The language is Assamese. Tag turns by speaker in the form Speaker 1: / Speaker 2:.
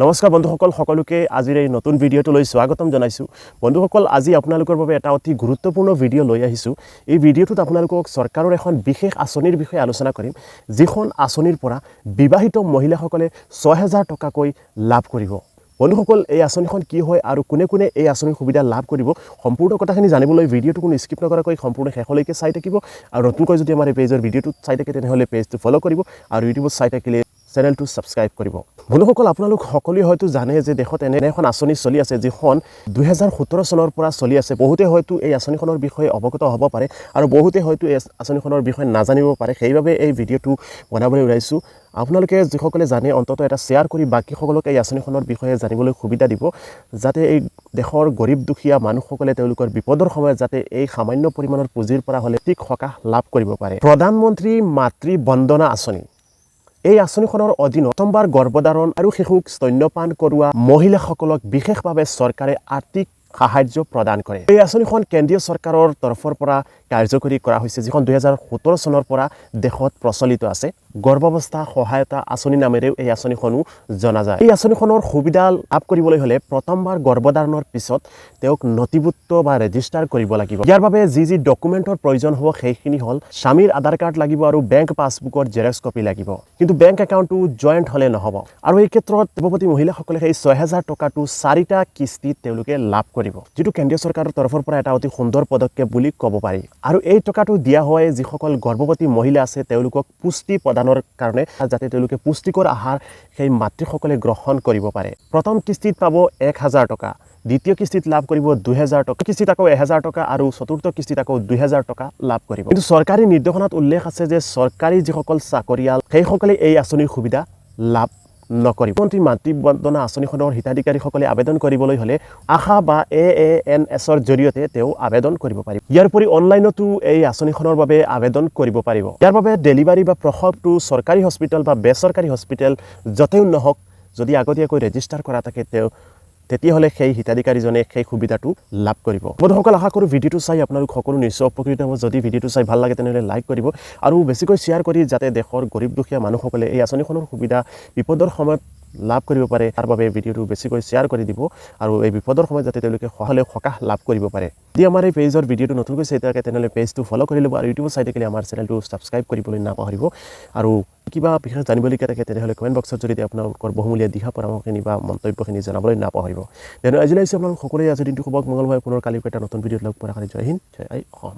Speaker 1: নমস্কাৰ বন্ধুসকল, সকলোকে আজিৰ এই নতুন ভিডিঅ'টোলৈ স্বাগতম জনাইছোঁ। বন্ধুসকল, আজি আপোনালোকৰ বাবে এটা অতি গুৰুত্বপূৰ্ণ ভিডিঅ' লৈ আহিছোঁ। এই ভিডিঅ'টোত আপোনালোকক চৰকাৰৰ এখন বিশেষ আঁচনিৰ বিষয়ে আলোচনা কৰিম, যিখন আঁচনিৰ পৰা বিবাহিত মহিলাসকলে ৬,০০০ টকাকৈ লাভ কৰিব। বন্ধুসকল, এই আঁচনিখন কি হয় আৰু কোনে কোনে এই আঁচনিৰ সুবিধা লাভ কৰিব, সম্পূৰ্ণ কথাখিনি জানিবলৈ ভিডিঅ'টো কোনো স্কিপ নকৰাকৈ সম্পূৰ্ণ শেষলৈকে চাই থাকিব। আৰু নতুনকৈ যদি আমাৰ এই পেজৰ ভিডিঅ'টোত চাই থাকে তেনেহ'লে পেজটো ফ'ল' কৰিব আৰু ইউটিউবত চাই থাকিলে চেনেলটো ছাবস্ক্ৰাইব কৰিব। বন্ধুসকল, আপোনালোক সকলোৱে হয়তো জানে যে দেশত এনে এখন আঁচনি চলি আছে, যিখন ২০১৭ চনৰ পৰা চলি আছে। বহুতে হয়তো এই আঁচনিখনৰ বিষয়ে অৱগত হ'ব পাৰে আৰু বহুতে হয়তো এই আঁচনিখনৰ বিষয়ে নাজানিব পাৰে। সেইবাবে এই ভিডিঅ'টো বনাবলৈ ওলাইছোঁ। আপোনালোকে যিসকলে জানে অন্ততঃ এটা শ্বেয়াৰ কৰি বাকীসকলক এই আঁচনিখনৰ বিষয়ে জানিবলৈ সুবিধা দিব, যাতে এই দেশৰ গৰীব দুখীয়া মানুহসকলে তেওঁলোকৰ বিপদৰ সময়ত যাতে এই সামান্য পৰিমাণৰ পুঁজিৰ পৰা হ'লে ঠিক সকাহ লাভ কৰিব পাৰে। প্ৰধানমন্ত্ৰী মাতৃ বন্দনা আঁচনি, এই আঁচনিখনৰ অধীনত প্ৰথমবাৰ গৰ্ভধাৰণ আৰু শিশুক স্তন্যপান কৰোৱা মহিলাসকলক বিশেষভাৱে চৰকাৰে আৰ্থিক সাহায্য প্ৰদান কৰে। এই আঁচনিখন কেন্দ্ৰীয় চৰকাৰৰ তৰফৰ পৰা কাৰ্যকৰী কৰা হৈছে, যিখন ২০১৭ চনৰ পৰা দেশত প্ৰচলিত আছে। গৰ্ভাৱস্থা সহায়তা আঁচনি নামেৰেও এই আঁচনিখনো জনা যায়। এই আঁচনিখনৰ সুবিধা লাভ কৰিবলৈ হ'লে প্ৰথমবাৰ গৰ্ভধাৰণৰ পিছত তেওঁক নথিভুক্ত বা ৰেজিষ্টাৰ কৰিব লাগিব। ইয়াৰ বাবে যি ডকুমেণ্টৰ প্ৰয়োজন হ'ব সেইখিনি হ'ল স্বামীৰ আধাৰ কাৰ্ড লাগিব আৰু বেংক পাছবুকৰ জেৰক্স কপি লাগিব। কিন্তু বেংক একাউণ্টটো জইণ্ট হ'লে নহ'ব। আৰু এই ক্ষেত্ৰত গৰ্ভৱতী মহিলাসকলে সেই ৬,০০০ টকাটো ৪টা কিস্তিত তেওঁলোকে লাভ কৰিব, যিটো কেন্দ্ৰীয় চৰকাৰৰ তৰফৰ পৰা এটা অতি সুন্দৰ পদক্ষেপ বুলি ক'ব পাৰি। আৰু এই টকাটো দিয়া হয় যিসকল গৰ্ভৱতী মহিলা আছে তেওঁলোকক পুষ্টি প্ৰদানৰ কাৰণে, যাতে তেওঁলোকে পুষ্টিকৰ আহাৰ সেই মাতৃসকলে গ্ৰহণ কৰিব পাৰে। প্ৰথম কিস্তিত পাব ১,০০০ টকা, দ্বিতীয় কিস্তিত লাভ কৰিব ২,০০০ টকা, কিস্তিত আকৌ ১,০০০ টকা আৰু চতুৰ্থ কিস্তিত আকৌ ২,০০০ টকা লাভ কৰিব। কিন্তু চৰকাৰী নিৰ্দেশনাত উল্লেখ আছে যে চৰকাৰী যিসকল চাকৰিয়াল সেইসকলে এই আঁচনিৰ সুবিধা লাভ নকৰিব। প্ৰধানমন্ত্ৰী মাতৃ বন্দনা আঁচনিখনৰ হিতাধিকাৰীসকলে আবেদন কৰিবলৈ হ'লে আশা বা AANSৰ জৰিয়তে তেওঁ আবেদন কৰিব পাৰিব। ইয়াৰ উপৰি অনলাইনতো এই আঁচনিখনৰ বাবে আবেদন কৰিব পাৰিব। ইয়াৰ বাবে ডেলিভাৰী বা প্ৰসৱটো চৰকাৰী হস্পিটেল বা বেচৰকাৰী হস্পিটেল য'তেও নহওক, যদি আগতীয়াকৈ ৰেজিষ্টাৰ কৰা থাকে তেতিয়াহ'লে সেই হিতাধিকাৰীজনে সেই সুবিধাটো লাভ কৰিব। বন্ধুসকল, আশা কৰোঁ ভিডিঅ'টো চাই আপোনালোক সকলো নিশ্চয় উপকৃত হ'ব। যদি ভিডিঅ'টো চাই ভাল লাগে তেনেহ'লে লাইক কৰিব আৰু বেছিকৈ শ্বেয়াৰ কৰি যাতে দেশৰ গৰীব দুখীয়া মানুহসকলে এই আঁচনিখনৰ সুবিধা বিপদৰ সময়ত লাভ কৰিব পাৰে, তাৰ বাবে ভিডিঅ'টো বেছিকৈ শ্বেয়াৰ কৰি দিব আৰু এই বিপদৰ সময়ত যাতে তেওঁলোকে সকাহ লাভ কৰিব পাৰে। যদি আমাৰ এই পেজৰ ভিডিঅ'টো নতুনকৈ চাই থাকে তেনেহ'লে পেজটো ফ'ল' কৰি ল'ব আৰু ইউটিউবত চাই থাকিলে আমাৰ চেনেলটো ছাবস্ক্ৰাইব কৰিবলৈ নাপাহৰিব। আৰু কিবা বিশেষ জানিবলগীয়া থাকে তেনেহ'লে কমেণ্ট বক্সত যদি আপোনালোকৰ বহুমূলীয়া দিহা পৰামৰ্শখিনি বা মন্তব্যখিনি জনাবলৈ নাপাহৰিব। তেনেহ'লে আজিলৈ আপোনালোক সকলোৱে আজিৰ দিনটো শুভক মংগলময়। পুনৰ কালি এটা নতুন ভিডিঅ'ত লগ পোৱাৰ কাৰণে জয় হিন্দ, জয় অসম।